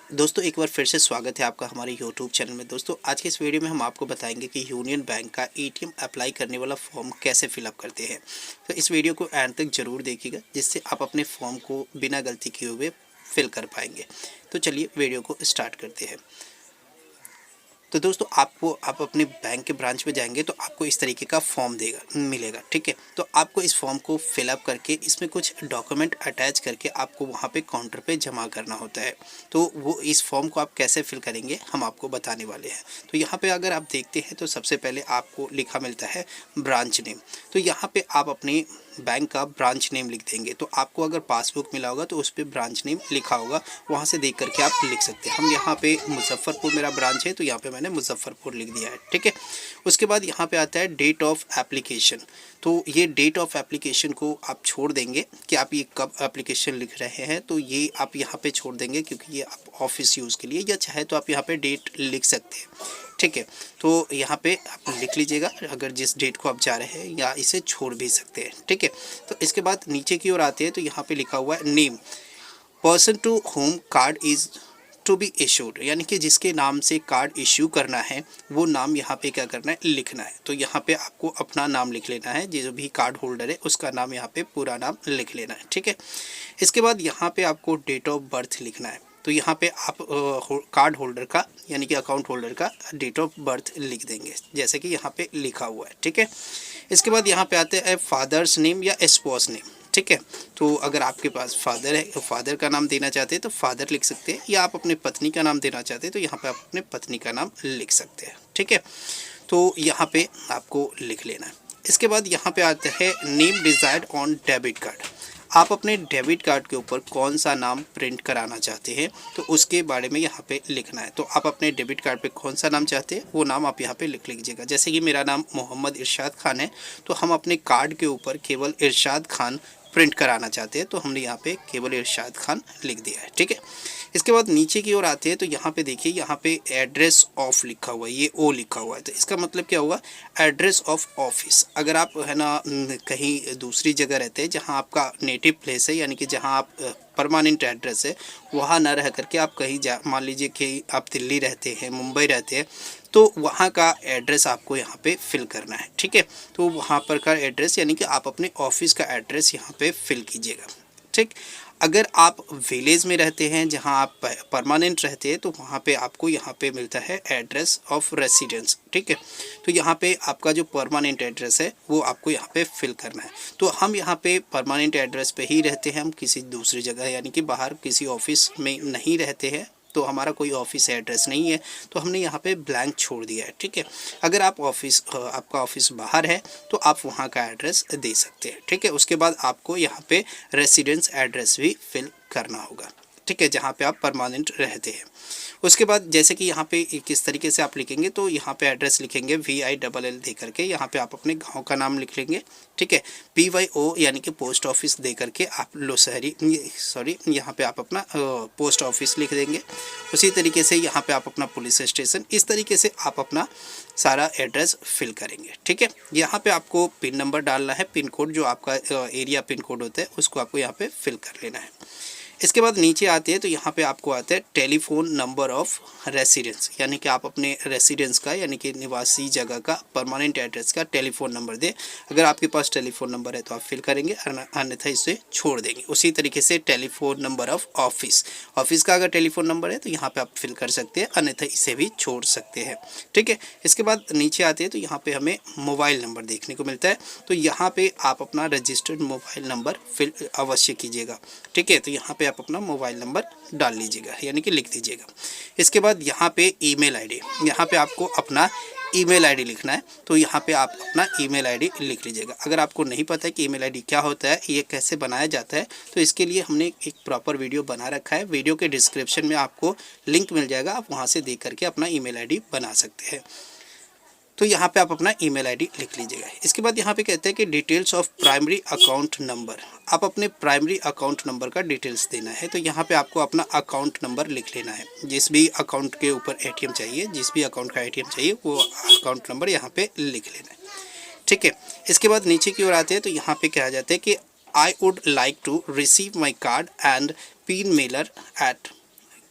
दोस्तों एक बार फिर से स्वागत है आपका हमारे YouTube चैनल में। दोस्तों आज के इस वीडियो में हम आपको बताएंगे कि यूनियन बैंक का एटीएम अप्लाई करने वाला फॉर्म कैसे फिलअप करते हैं। तो इस वीडियो को एंड तक ज़रूर देखिएगा जिससे आप अपने फॉर्म को बिना गलती किए हुए फिल कर पाएंगे। तो चलिए वीडियो को स्टार्ट करते हैं। तो दोस्तों आप अपने बैंक के ब्रांच में जाएंगे तो आपको इस तरीके का फॉर्म मिलेगा, ठीक है। तो आपको इस फॉर्म को फिलअप करके इसमें कुछ डॉक्यूमेंट अटैच करके आपको वहाँ पे काउंटर पे जमा करना होता है। तो वो इस फॉर्म को आप कैसे फिल करेंगे हम आपको बताने वाले हैं। तो यहाँ पे अगर आप देखते हैं तो सबसे पहले आपको लिखा मिलता है ब्रांच नेम। तो यहाँ पे आप अपने बैंक का ब्रांच नेम लिख देंगे। तो आपको अगर पासबुक मिला होगा तो उस पर ब्रांच नेम लिखा होगा, वहाँ से देख करके आप लिख सकते हैं। हम यहाँ पे मुजफ्फरपुर मेरा ब्रांच है तो यहाँ पे मैंने मुजफ्फरपुर लिख दिया है, ठीक है। उसके बाद यहाँ पे आता है डेट ऑफ एप्लीकेशन। तो ये डेट ऑफ एप्लीकेशन को आप छोड़ देंगे कि आप ये कब एप्लीकेशन लिख रहे हैं, तो ये आप यहाँ पे छोड़ देंगे क्योंकि ये आप ऑफिस यूज़ के लिए, या चाहे तो आप यहाँ पे डेट लिख सकते हैं, ठीक है। तो यहाँ पे आप लिख लीजिएगा अगर जिस डेट को आप जा रहे हैं, या इसे छोड़ भी सकते हैं, ठीक है। तो इसके बाद नीचे की ओर आते हैं तो यहाँ पे लिखा हुआ है name, person to whom card is to be issued, यानी कि जिसके नाम से कार्ड इश्यू करना है वो नाम यहाँ पे क्या करना है, लिखना है। तो यहाँ पे आपको अपना नाम लिख लेना है, जो भी कार्ड होल्डर है उसका नाम यहाँ पे पूरा नाम लिख लेना है, ठीक है। इसके बाद यहाँ पे आपको डेट ऑफ बर्थ लिखना है। तो यहाँ पे आप कार्ड होल्डर का यानी कि अकाउंट होल्डर का डेट ऑफ बर्थ लिख देंगे जैसे कि यहाँ पे लिखा हुआ है, ठीक है। इसके बाद यहाँ पे आते हैं फादर्स नेम या स्पाउस नेम, ठीक है। तो अगर आपके पास फादर है तो फादर का नाम देना चाहते हैं तो फादर लिख सकते हैं, या आप अपने पत्नी का नाम देना चाहते हैं तो यहाँ पे आप अपने पत्नी का नाम लिख सकते हैं, ठीक है। तो यहाँ पे आपको लिख लेना है। इसके बाद यहाँ पे आता है name desired on debit card. आप अपने डेबिट कार्ड के ऊपर कौन सा नाम प्रिंट कराना चाहते हैं तो उसके बारे में यहाँ पे लिखना है। तो आप अपने डेबिट कार्ड पे कौन सा नाम चाहते हैं वो नाम आप यहाँ पे लिख लीजिएगा। जैसे कि मेरा नाम मोहम्मद इरशाद खान है तो हम अपने कार्ड के ऊपर केवल इरशाद खान प्रिंट कराना चाहते हैं, तो हमने यहाँ पे केवल इरशाद खान लिख दिया है, ठीक है। इसके बाद नीचे की ओर आते हैं तो यहाँ पे देखिए, यहाँ पे एड्रेस ऑफ लिखा हुआ है, ये ओ लिखा हुआ है। तो इसका मतलब क्या हुआ, एड्रेस ऑफ ऑफिस। अगर आप है ना कहीं दूसरी जगह रहते हैं जहाँ आपका नेटिव प्लेस है, यानी कि जहाँ आप परमानेंट एड्रेस है, वहाँ ना रह करके आप कहीं मान लीजिए कि आप दिल्ली रहते हैं, मुंबई रहते हैं, तो वहाँ का एड्रेस आपको यहाँ पे फिल करना है, ठीक है। तो वहाँ पर का एड्रेस यानी कि आप अपने ऑफिस का एड्रेस यहाँ पे फिल कीजिएगा, ठीक। अगर आप विलेज में रहते हैं जहाँ आप परमानेंट रहते हैं तो वहाँ पे आपको यहाँ पे मिलता है एड्रेस ऑफ रेसिडेंस, ठीक है। तो यहाँ पे आपका जो परमानेंट एड्रेस है वो आपको यहाँ पे फिल करना है। तो हम यहाँ पे परमानेंट एड्रेस पे ही रहते हैं, हम किसी दूसरी जगह यानी कि बाहर किसी ऑफिस में नहीं रहते हैं, तो हमारा कोई ऑफिस एड्रेस नहीं है, तो हमने यहाँ पे ब्लैंक छोड़ दिया है, ठीक है। अगर आप आपका ऑफिस बाहर है तो आप वहाँ का एड्रेस दे सकते हैं, ठीक है। उसके बाद आपको यहाँ पे रेसिडेंस एड्रेस भी फिल करना होगा, ठीक है, जहाँ पे आप परमानेंट रहते हैं। उसके बाद जैसे कि यहाँ पे किस तरीके से आप लिखेंगे, तो यहाँ पे एड्रेस लिखेंगे VILL दे करके, यहाँ पे आप अपने गांव का नाम लिख लेंगे, ठीक है। PYO यानी कि पोस्ट ऑफिस दे करके आप यहाँ पे आप अपना पोस्ट ऑफिस लिख देंगे। उसी तरीके से यहाँ पे आप अपना पुलिस स्टेशन, इस तरीके से आप अपना सारा एड्रेस फिल करेंगे, ठीक है। यहाँ पे आपको पिन नंबर डालना है, पिन कोड जो आपका एरिया पिन कोड होता है उसको आपको यहाँ पे फिल कर लेना है। इसके बाद नीचे आते हैं तो यहाँ पे आपको आता है टेलीफोन नंबर ऑफ रेसिडेंस, यानी कि आप अपने रेसिडेंस का यानी कि निवासी जगह का परमानेंट एड्रेस का टेलीफोन नंबर दें। अगर आपके पास टेलीफोन नंबर है तो आप फिल करेंगे, अन्यथा इसे छोड़ देंगे। उसी तरीके से टेलीफोन नंबर ऑफ ऑफिस का अगर टेलीफोन नंबर है तो यहाँ पे आप फिल कर सकते हैं, अन्यथा इसे भी छोड़ सकते हैं, ठीक है। इसके बाद नीचे आते हैं तो यहाँ पे हमें मोबाइल नंबर देखने को मिलता है, तो यहाँ पे आप अपना रजिस्टर्ड मोबाइल नंबर फिल अवश्य कीजिएगा, ठीक है। तो यहाँ पे आप अपना मोबाइल नंबर डाल लीजिएगा यानी कि लिख दीजिएगा। इसके बाद यहाँ पे ईमेल आईडी, यहाँ पे आपको अपना ईमेल आईडी लिखना है, तो यहाँ पे आप अपना ईमेल आईडी लिख लीजिएगा। अगर आपको नहीं पता है कि ईमेल आईडी क्या होता है, ये कैसे बनाया जाता है, तो इसके लिए हमने एक प्रॉपर वीडियो बना रखा है। वीडियो के डिस्क्रिप्शन में आपको लिंक मिल जाएगा, आप वहाँ से देख करके अपना ईमेल आईडी बना सकते हैं। तो यहाँ पे आप अपना ईमेल आईडी लिख लीजिएगा। इसके बाद यहाँ पे कहते हैं कि details of primary account number, आप अपने प्राइमरी अकाउंट नंबर का डिटेल्स देना है। तो यहाँ पे आपको अपना अकाउंट नंबर लिख लेना है, जिस भी अकाउंट के ऊपर एटीएम चाहिए, जिस भी अकाउंट का एटीएम चाहिए वो अकाउंट नंबर यहाँ पे लिख लेना है, ठीक है। इसके बाद नीचे की ओर आते हैं तो यहाँ पे कहा जाता है कि I would like to receive my card and PIN mailer at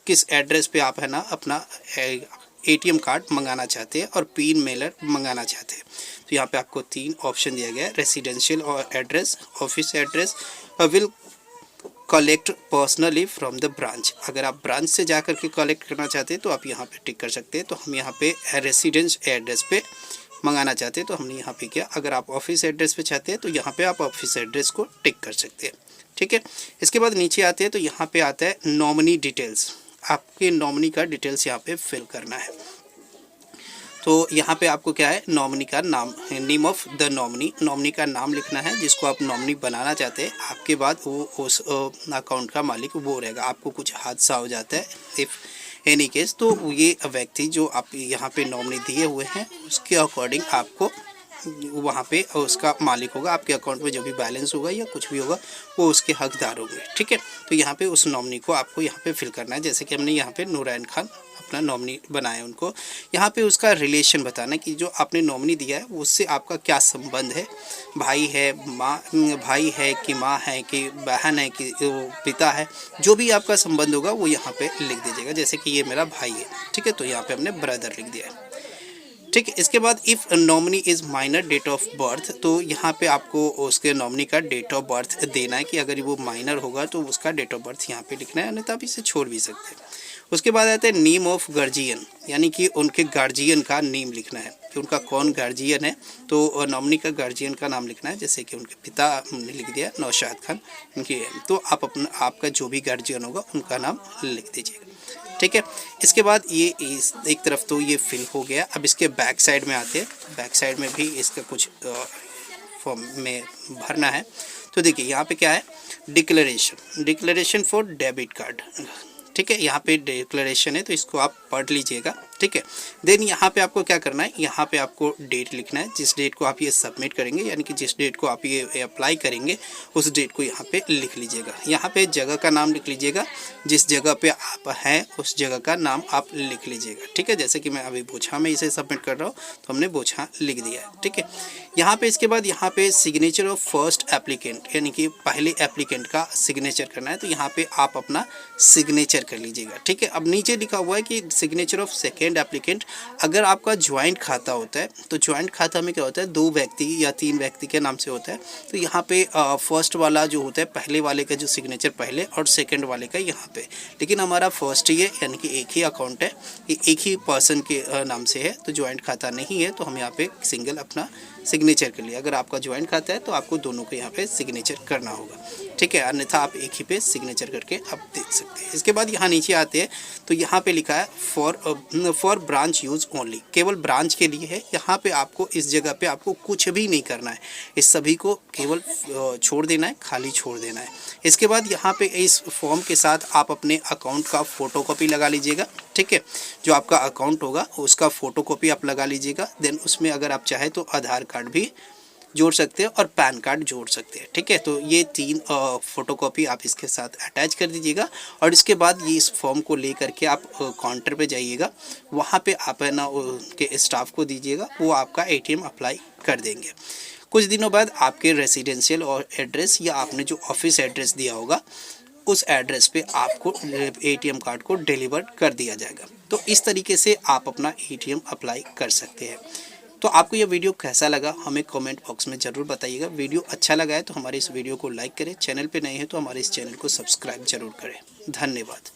किस एड्रेस पे आप है ना अपना एटीएम कार्ड मंगाना चाहते हैं और पिन मेलर मंगाना चाहते हैं। तो यहाँ पे आपको 3 ऑप्शन दिया गया है, रेसिडेंशियल और एड्रेस, ऑफिस एड्रेस और will collect personally from the branch. अगर आप ब्रांच से जा कर के कलेक्ट करना चाहते हैं तो आप यहाँ पे टिक कर सकते हैं। तो हम यहाँ पे रेसिडेंस एड्रेस पे मंगाना चाहते हैं तो हमने यहाँ पे किया। अगर आप ऑफिस एड्रेस पे चाहते हैं तो यहाँ पे आप ऑफिस एड्रेस को टिक कर सकते हैं, ठीक है। इसके बाद नीचे आते हैं तो यहाँ पे आता है नॉमिनी डिटेल्स। आपके नॉमिनी का डिटेल्स यहाँ पे फिल करना है। तो यहाँ पे आपको क्या है, नॉमिनी का नाम, नेम ऑफ द नॉमिनी का नाम लिखना है जिसको आप नॉमिनी बनाना चाहते हैं। आपके बाद वो उस अकाउंट का मालिक वो रहेगा। आपको कुछ हादसा हो जाता है इफ़ एनी केस, तो ये व्यक्ति जो आप यहाँ पे नॉमिनी दिए हुए हैं उसके अकॉर्डिंग आपको वहाँ पे उसका मालिक होगा। आपके अकाउंट में जो भी बैलेंस होगा या कुछ भी होगा वो उसके हकदार होंगे, ठीक है। तो यहाँ पे उस नॉमिनी को आपको यहाँ पे फिल करना है। जैसे कि हमने यहाँ पे नूरैन खान अपना नॉमिनी बनाया, उनको यहाँ पे उसका रिलेशन बताना कि जो आपने नॉमिनी दिया है उससे आपका क्या संबंध है, भाई है, माँ भाई है कि माँ है कि बहन है कि पिता है, जो भी आपका संबंध होगा वो यहाँ पे लिख दीजिएगा। जैसे कि ये मेरा भाई है, ठीक है, तो यहाँ पे हमने ब्रदर लिख दिया है, ठीक है। इसके बाद if nominee is minor date of birth, तो यहाँ पे आपको उसके नॉमिनी का डेट ऑफ बर्थ देना है कि अगर वो माइनर होगा तो उसका डेट ऑफ बर्थ यहाँ पे लिखना है, अन्यथा आप इसे छोड़ भी सकते हैं। उसके बाद आता है नेम ऑफ गार्जियन, यानी कि उनके गार्जियन का नेम लिखना है कि उनका कौन गार्जियन है। तो नॉमिनी का गार्जियन का नाम लिखना है। जैसे कि उनके पिता हमने लिख दिया नौशाद खान, उनकी, तो आप अपना आपका जो भी गार्जियन होगा उनका नाम लिख दीजिएगा, ठीक है। इसके बाद ये एक तरफ तो ये फिल हो गया। अब इसके बैक साइड में आते हैं। बैक साइड में भी इसका कुछ फॉर्म में भरना है। तो देखिए यहाँ पे क्या है, डिक्लेरेशन फॉर डेबिट कार्ड, ठीक है। यहाँ पे डिक्लेरेशन है तो इसको आप पढ़ लीजिएगा, ठीक है। देन यहाँ पे आपको क्या करना है, यहाँ पे आपको डेट लिखना है, जिस डेट को आप ये सबमिट करेंगे, यानी कि जिस डेट को आप ये अप्लाई करेंगे उस डेट को यहाँ पे लिख लीजिएगा। यहाँ पे जगह का नाम लिख लीजिएगा, जिस जगह पे आप हैं उस जगह का नाम आप लिख लीजिएगा, ठीक है। जैसे कि मैं अभी बोछा में इसे सबमिट कर रहा हूँ तो हमने बोछा लिख दिया है, ठीक है। यहाँ पे इसके बाद यहाँ पे सिग्नेचर ऑफ फर्स्ट एप्लीकेंट, यानी कि पहले एप्लीकेंट का सिग्नेचर करना है। तो यहाँ पे आप अपना सिग्नेचर कर लीजिएगा, ठीक है। अब नीचे लिखा हुआ है कि सिग्नेचर ऑफ सेकेंड एप्लीकेंट। अगर आपका ज्वाइंट खाता होता है तो ज्वाइंट खाता में क्या होता है, 2 व्यक्ति या 3 व्यक्ति के नाम से होता है। तो यहाँ पे फर्स्ट वाला जो होता है, पहले वाले का जो सिग्नेचर पहले और सेकंड वाले का यहाँ पे, लेकिन हमारा फर्स्ट ही है, यानी कि एक ही अकाउंट है, ये एक ही पर्सन के नाम से है, तो ज्वाइंट खाता नहीं है। तो हम यहाँ पे सिंगल अपना सिग्नेचर कर लिया। अगर आपका ज्वाइंट खाता है तो आपको दोनों को यहाँ पे सिग्नेचर करना होगा, ठीक है, अन्यथा आप एक ही पे सिग्नेचर करके आप देख सकते हैं। इसके बाद यहाँ नीचे आते हैं तो यहाँ पे लिखा है फॉर ब्रांच यूज़ ओनली, केवल ब्रांच के लिए है। यहाँ पे आपको इस जगह पे आपको कुछ भी नहीं करना है, इस सभी को केवल छोड़ देना है, खाली छोड़ देना है। इसके बाद यहाँ पे इस फॉर्म के साथ आप अपने अकाउंट का फ़ोटोकॉपी लगा लीजिएगा, ठीक है। जो आपका अकाउंट होगा उसका फ़ोटोकॉपी आप लगा लीजिएगा। देन उसमें अगर आप चाहे तो आधार कार्ड भी जोड़ सकते हैं और पैन कार्ड जोड़ सकते हैं, ठीक है। तो ये 3 फ़ोटोकॉपी आप इसके साथ अटैच कर दीजिएगा। और इसके बाद ये इस फॉर्म को ले करके आप काउंटर पे जाइएगा, वहाँ पे आप है ना उनके स्टाफ को दीजिएगा, वो आपका एटीएम अप्लाई कर देंगे। कुछ दिनों बाद आपके रेसिडेंशियल और एड्रेस या आपने जो ऑफिस एड्रेस दिया होगा उस एड्रेस पे आपको एटीएम कार्ड को डिलीवर कर दिया जाएगा। तो इस तरीके से आप अपना एटीएम अप्लाई कर सकते हैं। तो आपको यह वीडियो कैसा लगा हमें कमेंट बॉक्स में ज़रूर बताइएगा। वीडियो अच्छा लगा है तो हमारे इस वीडियो को लाइक करें, चैनल पे नए हैं तो हमारे इस चैनल को सब्सक्राइब जरूर करें। धन्यवाद।